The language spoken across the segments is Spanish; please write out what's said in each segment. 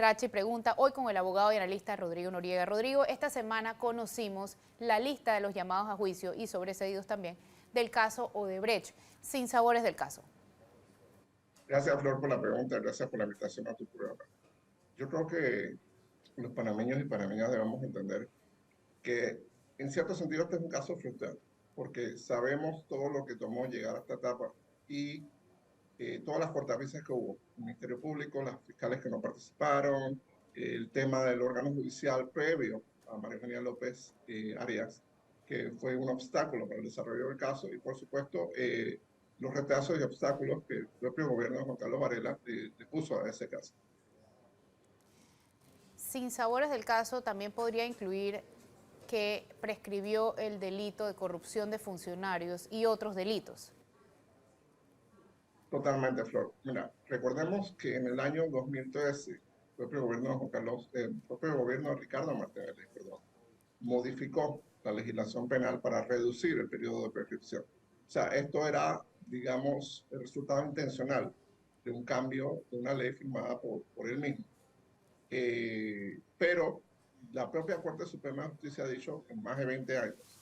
Rachi pregunta, hoy con el abogado y analista Rodrigo Noriega. Rodrigo, esta semana conocimos la lista de los llamados a juicio y sobreseídos también del caso Odebrecht. Sin sabores del caso. Gracias, Flor, por la pregunta. Gracias por la invitación a tu programa. Yo creo que los panameños y panameñas debemos entender que, en cierto sentido, este es un caso frustrante, porque sabemos todo lo que tomó llegar a esta etapa y todas las fortalezas que hubo. El Ministerio Público, las fiscales que no participaron, el tema del órgano judicial previo a María Eugenia López Arias, que fue un obstáculo para el desarrollo del caso, y por supuesto los retrasos y obstáculos que el propio gobierno de Juan Carlos Varela le puso a ese caso. Sin sabores del caso también podría incluir que prescribió el delito de corrupción de funcionarios y otros delitos. Totalmente, Flor. Mira, recordemos que en el año 2013, el propio gobierno de el propio gobierno de Ricardo Martinelli, perdón, modificó la legislación penal para reducir el periodo de prescripción. O sea, esto era, digamos, el resultado intencional de un cambio de una ley firmada por él mismo. Pero la propia Corte Suprema de Justicia ha dicho en más de 20 años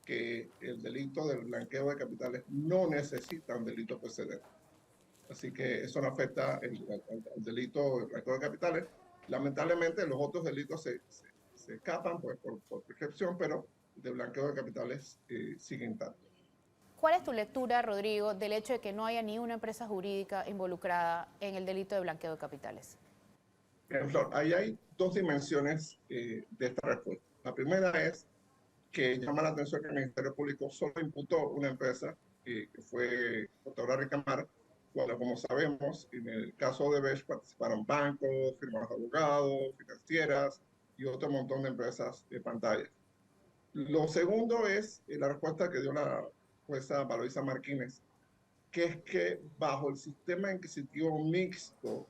que el delito del blanqueo de capitales no necesita un delito precedente. Así que eso no afecta el delito del blanqueo de capitales. Lamentablemente los otros delitos se escapan pues, por prescripción, pero el de blanqueo de capitales sigue intacto. ¿Cuál es tu lectura, Rodrigo, del hecho de que no haya ni una empresa jurídica involucrada en el delito de blanqueo de capitales? Bien, Flor, ahí hay dos dimensiones de esta respuesta. La primera es que llama la atención que el Ministerio Público solo imputó una empresa, que fue Doctora Ricamar, cuando, como sabemos, en el caso de Odebrecht participaron bancos, firmas de abogados, financieras y otro montón de empresas de pantalla. Lo segundo es la respuesta que dio la jueza Valoisa Martínez, que es que bajo el sistema inquisitivo mixto,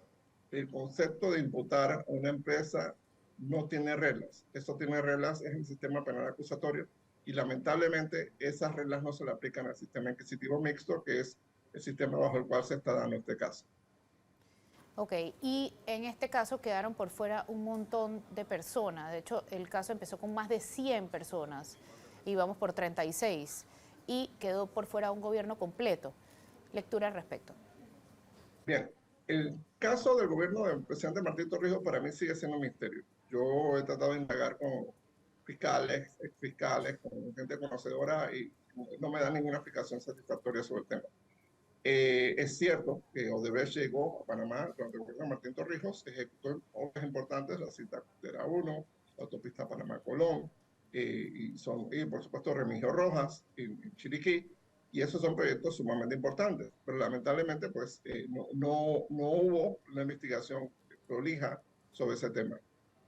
el concepto de imputar a una empresa no tiene reglas. Eso tiene reglas en el sistema penal acusatorio y lamentablemente esas reglas no se le aplican al sistema inquisitivo mixto, que es el sistema bajo el cual se está dando este caso. Ok, y en este caso quedaron por fuera un montón de personas. De hecho, el caso empezó con más de 100 personas y vamos por 36 y quedó por fuera un gobierno completo. Lectura al respecto. Bien, el caso del gobierno del presidente Martín Torrijos para mí sigue siendo un misterio. Yo he tratado de indagar con fiscales, exfiscales, con gente conocedora y no me dan ninguna explicación satisfactoria sobre el tema. Es cierto que Odebrecht llegó a Panamá durante el gobierno de Martín Torrijos, ejecutó obras importantes, la cinta Costera 1, la autopista Panamá-Colón, y por supuesto Remigio Rojas en Chiriquí, y esos son proyectos sumamente importantes, pero lamentablemente pues no hubo una investigación prolija sobre ese tema.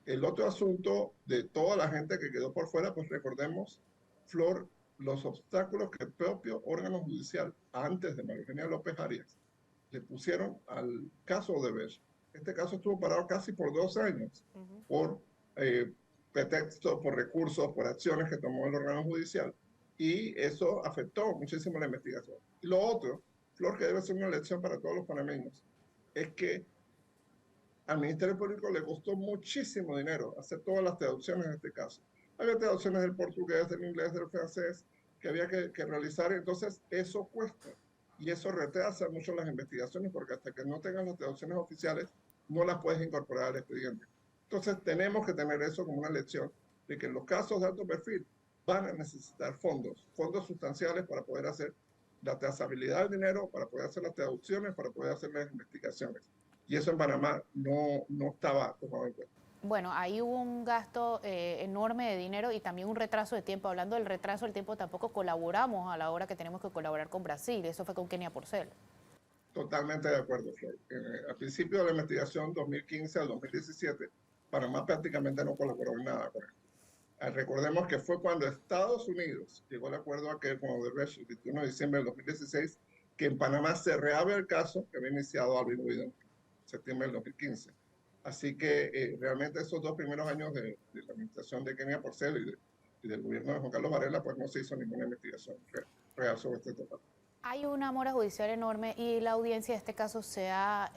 El otro asunto de toda la gente que quedó por fuera, pues recordemos, Flor, los obstáculos que el propio órgano judicial, antes de María Eugenia López Arias, le pusieron al caso Odebrecht. Este caso estuvo parado casi por 2 años por pretexto, por recursos, por acciones que tomó el órgano judicial, y eso afectó muchísimo la investigación. Y lo otro, Flor, que debe ser una lección para todos los panameños, es que al Ministerio Público le costó muchísimo dinero hacer todas las traducciones en este caso. Había traducciones del portugués, del inglés, del francés que había que realizar, entonces eso cuesta y eso retrasa mucho las investigaciones porque hasta que no tengas las traducciones oficiales no las puedes incorporar al expediente. Entonces tenemos que tener eso como una lección de que en los casos de alto perfil van a necesitar fondos sustanciales para poder hacer la trazabilidad del dinero, para poder hacer las traducciones, para poder hacer las investigaciones. Y eso en Panamá no estaba tomado en cuenta. Bueno, ahí hubo un gasto enorme de dinero y también un retraso de tiempo. Hablando del retraso del tiempo, tampoco colaboramos a la hora que tenemos que colaborar con Brasil. Eso fue con Kenia Porcel. Totalmente de acuerdo, Flor. Al principio de la investigación, 2015 al 2017, Panamá prácticamente no colaboró en nada con esto. Recordemos que fue cuando Estados Unidos llegó al acuerdo aquel con Odebrecht el 21 de diciembre del 2016, que en Panamá se reabre el caso que había iniciado Alvin Guido en septiembre del 2015. Así que realmente esos 2 primeros años de la administración de Kenia Porcel y del gobierno de Juan Carlos Varela, pues no se hizo ninguna investigación real sobre este tema. Hay una mora judicial enorme y la audiencia de este caso se ha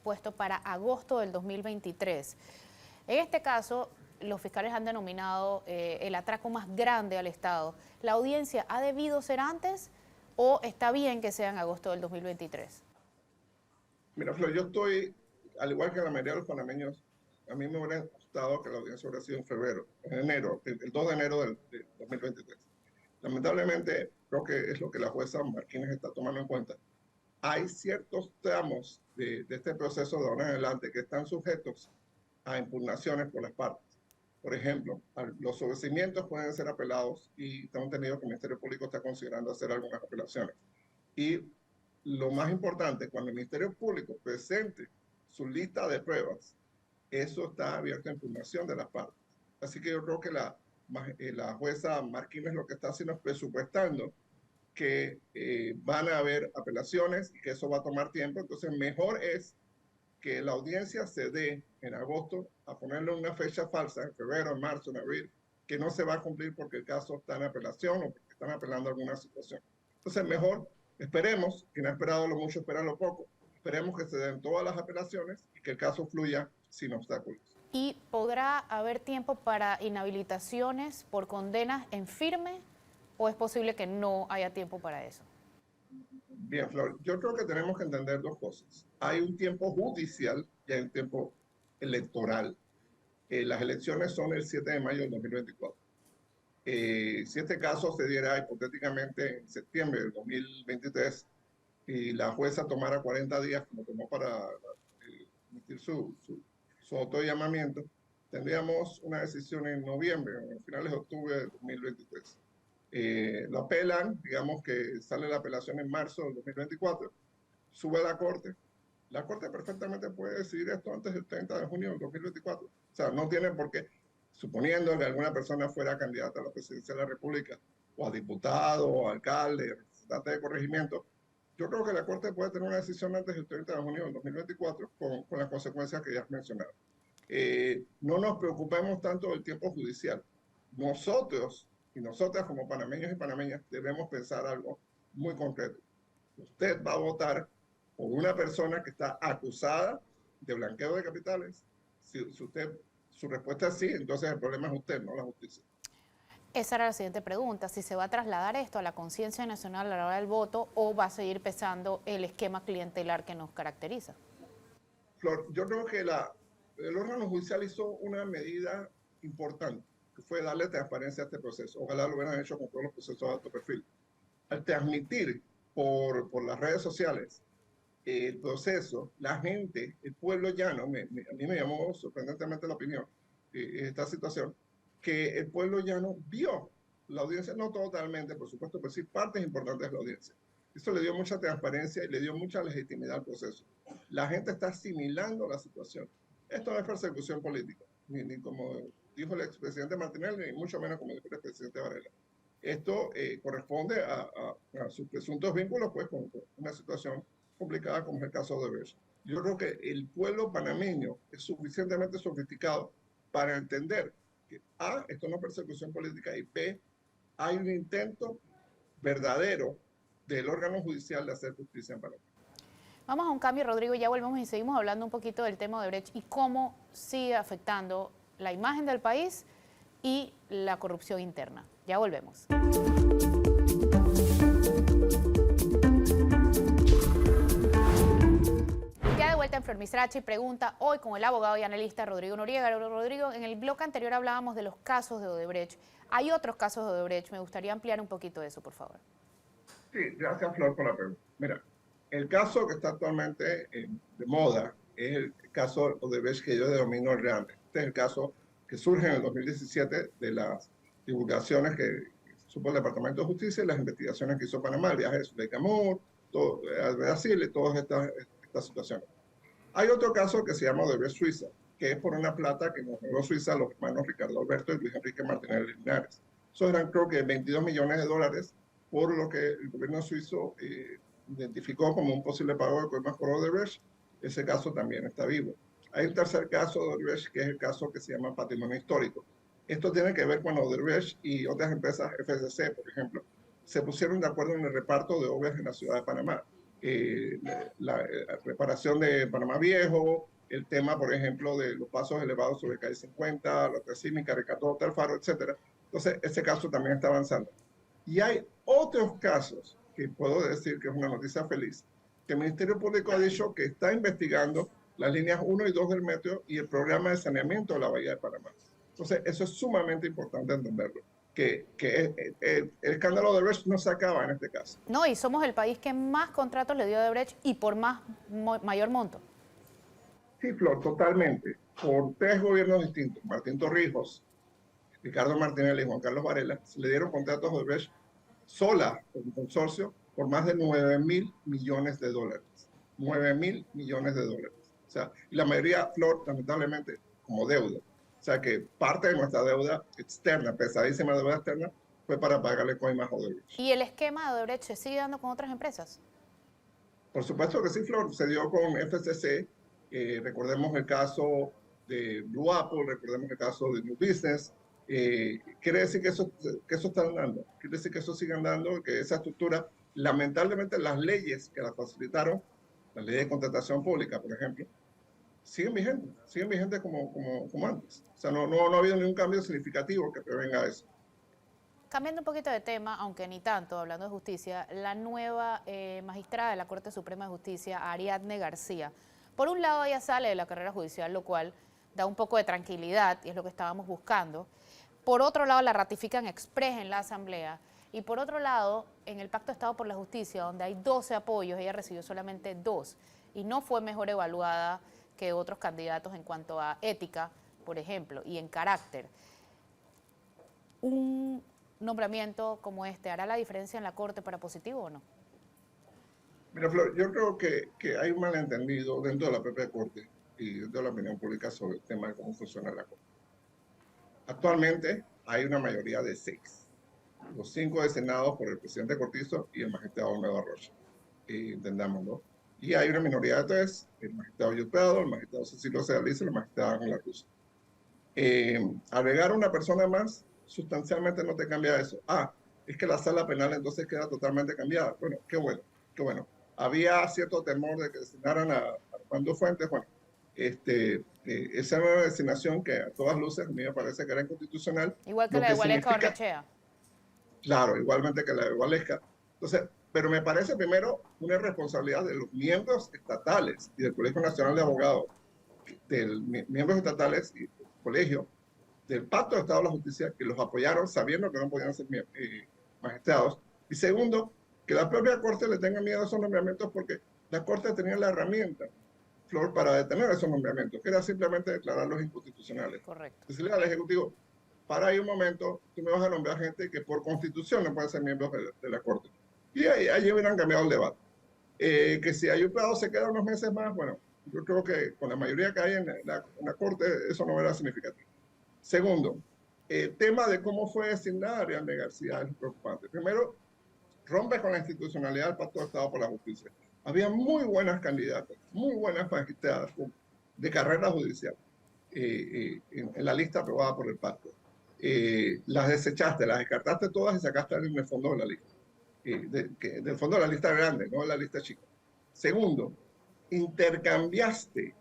puesto para agosto del 2023. En este caso, los fiscales han denominado el atraco más grande al Estado. ¿La audiencia ha debido ser antes o está bien que sea en agosto del 2023? Mira, Flor, yo estoy, al igual que la mayoría de los panameños, a mí me hubiera gustado que la audiencia hubiera sido en febrero, en enero, el 2 de enero del 2023. Lamentablemente, creo que es lo que la jueza Martínez está tomando en cuenta. Hay ciertos tramos de este proceso de ahora en adelante que están sujetos a impugnaciones por las partes. Por ejemplo, los sobrecimientos pueden ser apelados y tengo entendido que el Ministerio Público está considerando hacer algunas apelaciones. Y lo más importante, cuando el Ministerio Público presente su lista de pruebas, eso está abierto a impugnación de las partes. Así que yo creo que la jueza Martínez lo que está haciendo es presupuestando que van a haber apelaciones y que eso va a tomar tiempo. Entonces, mejor es que la audiencia se dé en agosto a ponerle una fecha falsa, en febrero, en marzo, en abril, que no se va a cumplir porque el caso está en apelación o porque están apelando alguna situación. Entonces, mejor esperemos, quien ha esperado lo mucho, espera lo poco, esperemos que se den todas las apelaciones y que el caso fluya sin obstáculos. ¿Y podrá haber tiempo para inhabilitaciones por condenas en firme o es posible que no haya tiempo para eso? Bien, Flor, yo creo que tenemos que entender dos cosas. Hay un tiempo judicial y hay un tiempo electoral. Las elecciones son el 7 de mayo del 2024. Si este caso se diera hipotéticamente en septiembre del 2023 y la jueza tomara 40 días, como tomó para emitir su autollamamiento, tendríamos una decisión en noviembre, en finales de octubre de 2023. Lo apelan, digamos que sale la apelación en marzo del 2024, sube a la Corte perfectamente puede decidir esto antes del 30 de junio del 2024. O sea, no tiene por qué, suponiendo que alguna persona fuera candidata a la presidencia de la República, o a diputado, o a alcalde, representante de corregimiento, yo creo que la Corte puede tener una decisión antes del 30 de junio del 2024 con las consecuencias que ya has mencionado. No nos preocupemos tanto del tiempo judicial. Nosotros y nosotras como panameños y panameñas debemos pensar algo muy concreto. Usted va a votar por una persona que está acusada de blanqueo de capitales. Si usted, su respuesta es sí, entonces el problema es usted, no la justicia. Esa era la siguiente pregunta, si se va a trasladar esto a la conciencia nacional a la hora del voto o va a seguir pesando el esquema clientelar que nos caracteriza. Flor, yo creo que el órgano judicial hizo una medida importante, que fue darle transparencia a este proceso. Ojalá lo hubieran hecho con todos los procesos de alto perfil. Al transmitir por las redes sociales el proceso, la gente, el pueblo llano, a mí me llamó sorprendentemente la opinión, esta situación, que el pueblo llano vio la audiencia, no totalmente, por supuesto, pero sí partes importantes de la audiencia. Eso le dio mucha transparencia y le dio mucha legitimidad al proceso. La gente está asimilando la situación. Esto no es persecución política, ni como dijo el expresidente Martinelli, ni mucho menos como dijo el expresidente Varela. Esto corresponde a sus presuntos vínculos pues, con una situación complicada como es el caso de Odebrecht. Yo creo que el pueblo panameño es suficientemente sofisticado para entender que A, esto no es persecución política y B, hay un intento verdadero del órgano judicial de hacer justicia en Panamá. Vamos a un cambio, Rodrigo, ya volvemos y seguimos hablando un poquito del tema de Odebrecht y cómo sigue afectando la imagen del país y la corrupción interna. Ya volvemos. Ya de vuelta en Flor Mizrachi pregunta hoy con el abogado y analista Rodrigo Noriega. Rodrigo, en el bloque anterior hablábamos de los casos de Odebrecht. Hay otros casos de Odebrecht. Me gustaría ampliar un poquito eso, por favor. Sí, gracias, Flor, por la pregunta. Mira, el caso que está actualmente de moda es el caso Odebrecht que yo denomino el grande. Este es el caso que surge en el 2017 de las divulgaciones que supo el Departamento de Justicia y las investigaciones que hizo Panamá, el viaje de Zuleika Moore, a Brasil y todas estas situaciones. Hay otro caso que se llama Odebrecht Suiza, que es por una plata que nos dio Suiza los hermanos Ricardo Alberto y Luis Enrique Martínez Linares. Eso eran creo que 22 millones de dólares por lo que el gobierno suizo identificó como un posible pago de coimas por Odebrecht. Ese caso también está vivo. Hay un tercer caso de Odebrecht, que es el caso que se llama patrimonio histórico. Esto tiene que ver con Odebrecht y otras empresas FCC, por ejemplo, se pusieron de acuerdo en el reparto de obras en la ciudad de Panamá. La reparación de Panamá Viejo, el tema, por ejemplo, de los pasos elevados sobre calle 50, la Sísmica, Ricardo Alfaro, etc. Entonces, ese caso también está avanzando. Y hay otros casos que puedo decir que es una noticia feliz, que el Ministerio Público ha dicho que está investigando las líneas 1 y 2 del metro y el programa de saneamiento de la Bahía de Panamá. Entonces, eso es sumamente importante entenderlo, que el escándalo de Odebrecht no se acaba en este caso. No, y somos el país que más contratos le dio a Odebrecht y por mayor monto. Sí, Flor, totalmente. Por 3 gobiernos distintos, Martín Torrijos, Ricardo Martinelli y Juan Carlos Varela, se le dieron contratos a Odebrecht sola, con un consorcio, por más de 9.000 millones de dólares. 9.000 millones de dólares. O sea, y la mayoría, Flor, lamentablemente, como deuda. O sea, que parte de nuestra deuda externa, pesadísima deuda externa, fue para pagarle coimas a Odebrecht. ¿Y el esquema de Odebrecht se sigue dando con otras empresas? Por supuesto que sí, Flor, se dio con FCC. Recordemos el caso de Blue Apple, recordemos el caso de New Business. Quiere decir que eso está andando, quiere decir que eso sigue andando, que esa estructura, lamentablemente las leyes que la facilitaron, la ley de contratación pública, por ejemplo, siguen vigentes como antes. O sea, no ha habido ningún cambio significativo que prevenga eso. Cambiando un poquito de tema, aunque ni tanto, hablando de justicia, la nueva magistrada de la Corte Suprema de Justicia, Ariadne García, por un lado ella sale de la carrera judicial, lo cual da un poco de tranquilidad y es lo que estábamos buscando. Por otro lado, la ratifican express en la Asamblea. Y por otro lado, en el Pacto de Estado por la Justicia, donde hay 12 apoyos, ella recibió solamente 2 y no fue mejor evaluada que otros candidatos en cuanto a ética, por ejemplo, y en carácter. Un nombramiento como este, ¿hará la diferencia en la Corte para positivo o no? Mira, Flor, yo creo que hay un malentendido dentro de la propia Corte y dentro de la opinión pública sobre el tema de cómo funciona la Corte. Actualmente hay una mayoría de 6, los 5 designados por el presidente Cortizo y el magistrado Olmedo Arroyo, entendámoslo. Y hay una minoría de 3, el magistrado Yupado, el magistrado Cecilio Sedalice y el magistrado Ángela Cruz. Agregar una persona más sustancialmente no te cambia eso. Es que la sala penal entonces queda totalmente cambiada. Bueno, qué bueno. Había cierto temor de que designaran a Armando Fuentes. Bueno, esa nueva designación que a todas luces a mí me parece que era inconstitucional. Igual que la de Gualesca Ornechea. Claro, igualmente que la de Gualesca. Entonces, pero me parece primero una responsabilidad de los miembros estatales y del Colegio Nacional de Abogados, miembros estatales y del colegio, del Pacto de Estado de la Justicia, que los apoyaron sabiendo que no podían ser magistrados. Y segundo, que la propia Corte le tenga miedo a esos nombramientos porque la Corte tenía la herramienta, Flor, para detener esos nombramientos, que era simplemente declararlos inconstitucionales. Correcto. Decirle al Ejecutivo, para ahí un momento, tú me vas a nombrar gente que por Constitución no pueden ser miembros de la Corte. Y ahí hubieran cambiado el debate. Que si Ayuplado se queda unos meses más, bueno, yo creo que con la mayoría que hay en la Corte, eso no era significativo. Segundo, el tema de cómo fue designada Ariadne García es preocupante. Primero, rompe con la institucionalidad del Pacto de Estado por la Justicia. Había muy buenas candidatas, muy buenas magistradas de carrera judicial en la lista aprobada por el Pacto. Las desechaste, las descartaste todas y sacaste en el fondo de la lista. Del fondo de la lista grande, no de la lista chica. Segundo, intercambiaste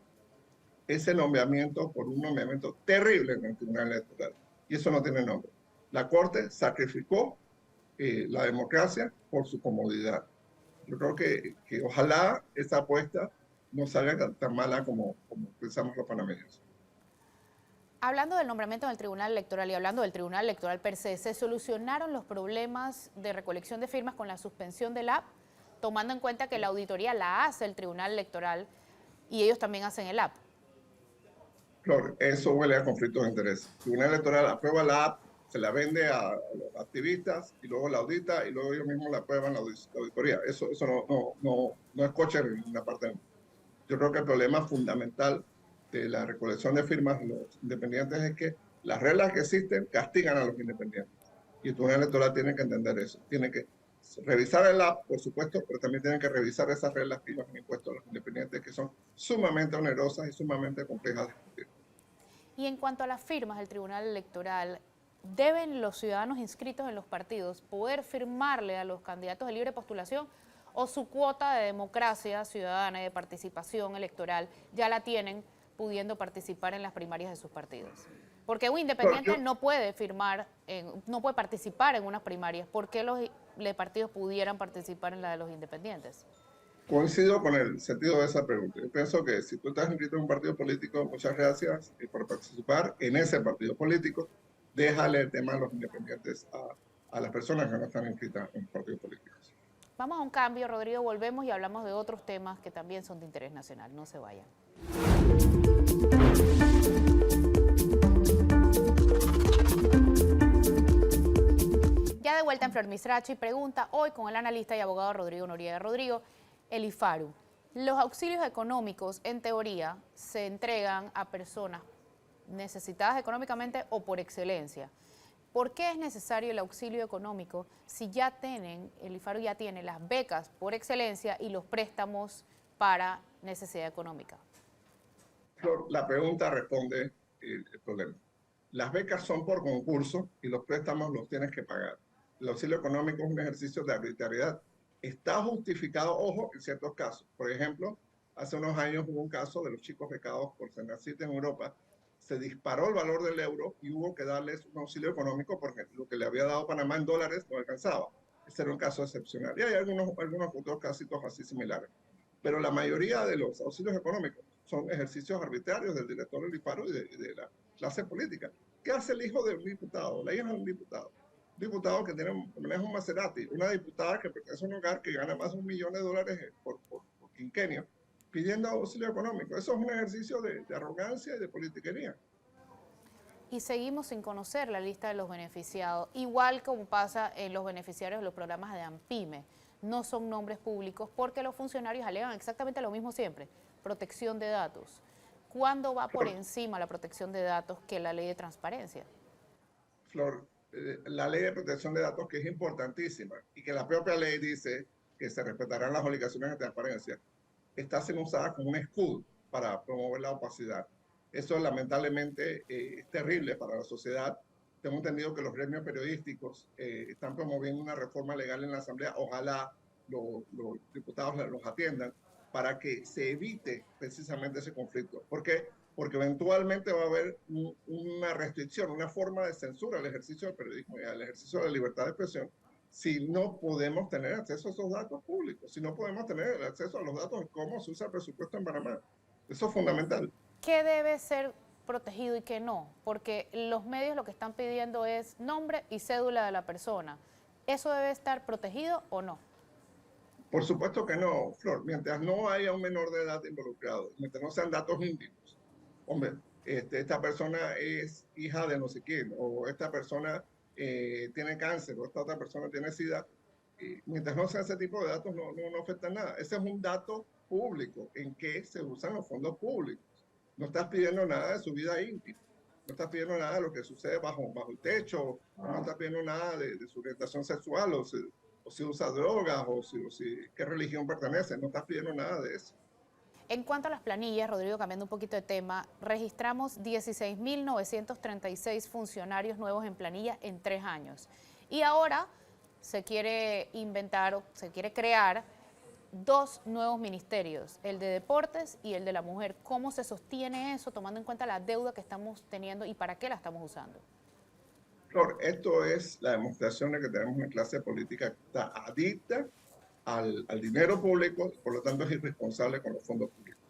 ese nombramiento por un nombramiento terrible en el Tribunal Electoral. Y eso no tiene nombre. La Corte sacrificó la democracia por su comodidad. Yo creo que ojalá esa apuesta no salga tan mala como pensamos los panameños. Hablando del nombramiento del Tribunal Electoral y hablando del Tribunal Electoral per se, ¿se solucionaron los problemas de recolección de firmas con la suspensión del app, tomando en cuenta que la auditoría la hace el Tribunal Electoral y ellos también hacen el app? Flor, eso huele a conflictos de interés. El Tribunal Electoral aprueba la app, se la vende a los activistas y luego la audita y luego ellos mismos la aprueban la auditoría. Eso no es coche en ninguna parte del mundo. Yo creo que el problema fundamental de la recolección de firmas de los independientes es que las reglas que existen castigan a los independientes. Y el Tribunal Electoral tiene que entender eso. Tiene que revisar el app, por supuesto, pero también tienen que revisar esas reglas que ellos han impuesto a los independientes, que son sumamente onerosas y sumamente complejas de cumplir. Y en cuanto a las firmas del Tribunal Electoral, ¿deben los ciudadanos inscritos en los partidos poder firmarle a los candidatos de libre postulación o su cuota de democracia ciudadana y de participación electoral ya la tienen pudiendo participar en las primarias de sus partidos? Porque un independiente no puede firmar, no puede participar en unas primarias. ¿Por qué los partidos pudieran participar en la de los independientes? Coincido con el sentido de esa pregunta. Yo pienso que si tú estás inscrito en un partido político, muchas gracias por participar en ese partido político. Déjale el tema de los independientes a las personas que no están inscritas en partidos políticos. Vamos a un cambio, Rodrigo, volvemos y hablamos de otros temas que también son de interés nacional. No se vayan. Ya de vuelta en Flor Misrachi, pregunta hoy con el analista y abogado Rodrigo Noriega. Rodrigo, el IFARU, los auxilios económicos, en teoría, se entregan a personas necesitadas económicamente o por excelencia. ¿Por qué es necesario el auxilio económico si ya tienen, el IFARU ya tiene las becas por excelencia y los préstamos para necesidad económica? Flor, la pregunta responde el problema. Las becas son por concurso y los préstamos los tienes que pagar. El auxilio económico es un ejercicio de arbitrariedad. Está justificado, ojo, en ciertos casos. Por ejemplo, hace unos años hubo un caso de los chicos becados por Senacit en Europa. Se disparó el valor del euro y hubo que darles un auxilio económico porque lo que le había dado Panamá en dólares no alcanzaba. Ese era un caso excepcional. Y hay algunos otros casos así similares. Pero la mayoría de los auxilios económicos son ejercicios arbitrarios del director del IFARU y de la clase política. ¿Qué hace el hijo de un diputado? La hija de un diputado. Un diputado que maneja un Maserati, una diputada que pertenece a un hogar que gana más de $1 millón por quinquenio, pidiendo auxilio económico. Eso es un ejercicio de arrogancia y de politiquería. Y seguimos sin conocer la lista de los beneficiados, igual como pasa en los beneficiarios de los programas de AMPYME. No son nombres públicos porque los funcionarios alegan exactamente lo mismo siempre, protección de datos. ¿Cuándo va por encima la protección de datos que la ley de transparencia? Flor, la ley de protección de datos, que es importantísima y que la propia ley dice que se respetarán las obligaciones de transparencia, está siendo usada como un escudo para promover la opacidad. Eso lamentablemente es terrible para la sociedad. Tengo entendido que los gremios periodísticos están promoviendo una reforma legal en la Asamblea. Ojalá los diputados los atiendan para que se evite precisamente ese conflicto. ¿Por qué? Porque eventualmente va a haber una restricción, una forma de censura al ejercicio del periodismo y al ejercicio de la libertad de expresión si no podemos tener acceso a esos datos públicos, si no podemos tener acceso a los datos de cómo se usa el presupuesto en Panamá. Eso es fundamental. ¿Qué debe ser protegido y qué no? Porque los medios lo que están pidiendo es nombre y cédula de la persona. ¿Eso debe estar protegido o no? Por supuesto que no, Flor. Mientras no haya un menor de edad involucrado, mientras no sean datos íntimos, hombre, esta persona es hija de no sé quién, o esta persona tiene cáncer, o esta otra persona tiene SIDA, mientras no sea ese tipo de datos no afecta nada. Ese es un dato público en que se usan los fondos públicos. No estás pidiendo nada de su vida íntima, no estás pidiendo nada de lo que sucede bajo el techo, no estás pidiendo nada de su orientación sexual, o si usa drogas, o qué religión pertenece, no estás pidiendo nada de eso. En cuanto a las planillas, Rodrigo, cambiando un poquito de tema, registramos 16.936 funcionarios nuevos en planilla en 3 años. Y ahora se quiere inventar o se quiere crear 2 nuevos ministerios, el de Deportes y el de la Mujer. ¿Cómo se sostiene eso, tomando en cuenta la deuda que estamos teniendo y para qué la estamos usando? Flor, esto es la demostración de que tenemos una clase política que está adicta al dinero público, por lo tanto es irresponsable con los fondos públicos.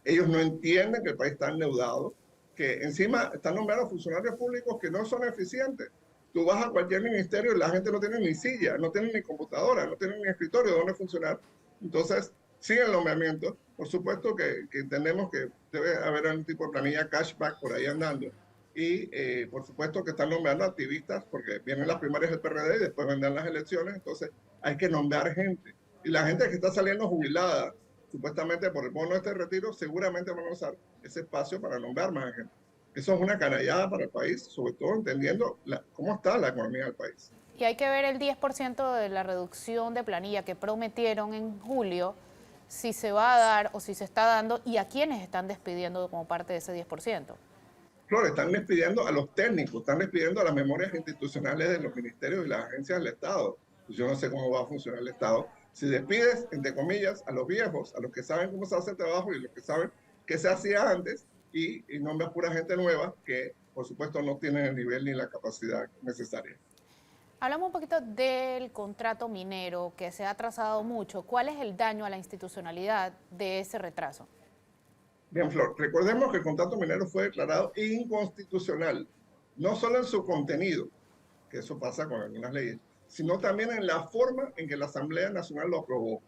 Ellos no entienden que el país está endeudado, que encima están nombrando funcionarios públicos que no son eficientes. Tú vas a cualquier ministerio y la gente no tiene ni silla, no tiene ni computadora, no tiene ni escritorio donde funcionar. Entonces, sin el nombramiento, por supuesto que entendemos que debe haber algún tipo de planilla cashback por ahí andando. Y por supuesto que están nombrando activistas porque vienen las primarias del PRD y después vendrán las elecciones. Entonces, hay que nombrar gente. Y la gente que está saliendo jubilada, supuestamente por el bono de retiro, seguramente van a usar ese espacio para nombrar más gente. Eso es una canallada para el país, sobre todo entendiendo cómo está la economía del país. Y hay que ver el 10% de la reducción de planilla que prometieron en julio, si se va a dar o si se está dando y a quiénes están despidiendo como parte de ese 10%. Flor, están despidiendo a los técnicos, están despidiendo a las memorias institucionales de los ministerios y las agencias del Estado. Pues yo no sé cómo va a funcionar el Estado. Si despides, entre comillas, a los viejos, a los que saben cómo se hace el trabajo y los que saben qué se hacía antes, y nombras pura gente nueva que, por supuesto, no tienen el nivel ni la capacidad necesaria. Hablamos un poquito del contrato minero que se ha atrasado mucho. ¿Cuál es el daño a la institucionalidad de ese retraso? Bien, Flor, recordemos que el contrato minero fue declarado inconstitucional, no solo en su contenido, que eso pasa con algunas leyes, sino también en la forma en que la Asamblea Nacional lo aprobó.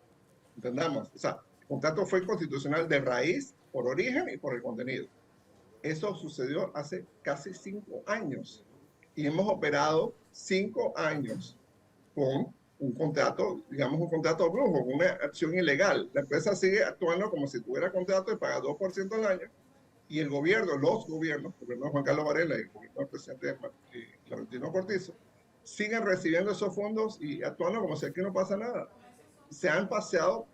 Entendamos, o sea, el contrato fue inconstitucional de raíz, por origen y por el contenido. Eso sucedió hace casi 5 años y hemos operado 5 años con un contrato, digamos un contrato brujo, una acción ilegal. La empresa sigue actuando como si tuviera contrato y paga 2% al año, y el gobierno, los gobiernos, el gobierno de Juan Carlos Varela y el gobierno del presidente Laurentino Cortizo, siguen recibiendo esos fondos y actuando como si aquí no pasa nada. Se han paseado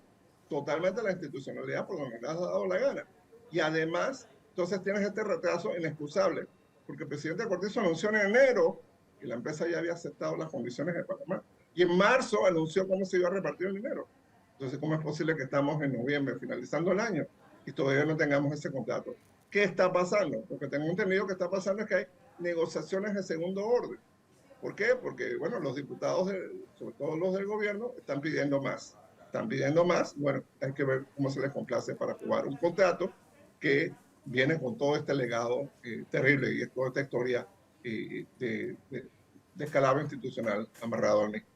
totalmente la institucionalidad por donde les ha dado la gana. Y además, entonces tienes este retraso inexcusable, porque el presidente Cortizo anunció en enero que la empresa ya había aceptado las condiciones de Panamá. Y en marzo anunció cómo se iba a repartir el dinero. Entonces, ¿cómo es posible que estamos en noviembre, finalizando el año, y todavía no tengamos ese contrato? ¿Qué está pasando? Porque tengo entendido que está pasando es que hay negociaciones de segundo orden. ¿Por qué? Porque, bueno, los diputados, sobre todo los del gobierno, están pidiendo más. Están pidiendo más. Bueno, hay que ver cómo se les complace para aprobar un contrato que viene con todo este legado terrible y toda esta historia de descalabro institucional amarrado al mismo.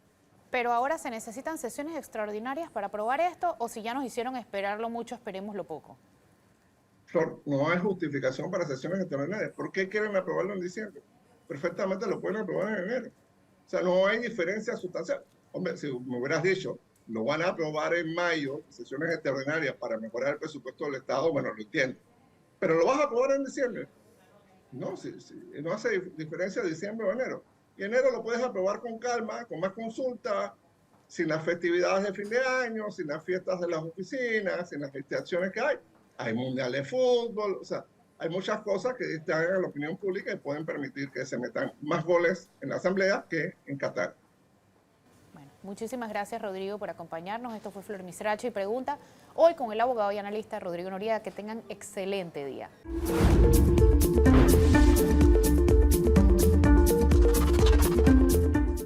Pero ahora se necesitan sesiones extraordinarias para aprobar esto, o si ya nos hicieron esperarlo mucho, esperémoslo poco. Flor, no hay justificación para sesiones extraordinarias. ¿Por qué quieren aprobarlo en diciembre? Perfectamente lo pueden aprobar en enero. O sea, no hay diferencia sustancial. Hombre, si me hubieras dicho, lo van a aprobar en mayo, sesiones extraordinarias para mejorar el presupuesto del Estado, bueno, lo entiendo. Pero lo vas a aprobar en diciembre. No, no hace diferencia diciembre o enero. Y enero lo puedes aprobar con calma, con más consulta, sin las festividades de fin de año, sin las fiestas de las oficinas, sin las distracciones que hay. Hay mundial de fútbol, o sea, hay muchas cosas que distraen a la opinión pública y pueden permitir que se metan más goles en la Asamblea que en Qatar. Bueno, muchísimas gracias, Rodrigo, por acompañarnos. Esto fue Flor Misracho y Pregunta. Hoy con el abogado y analista Rodrigo Noriega. Que tengan excelente día.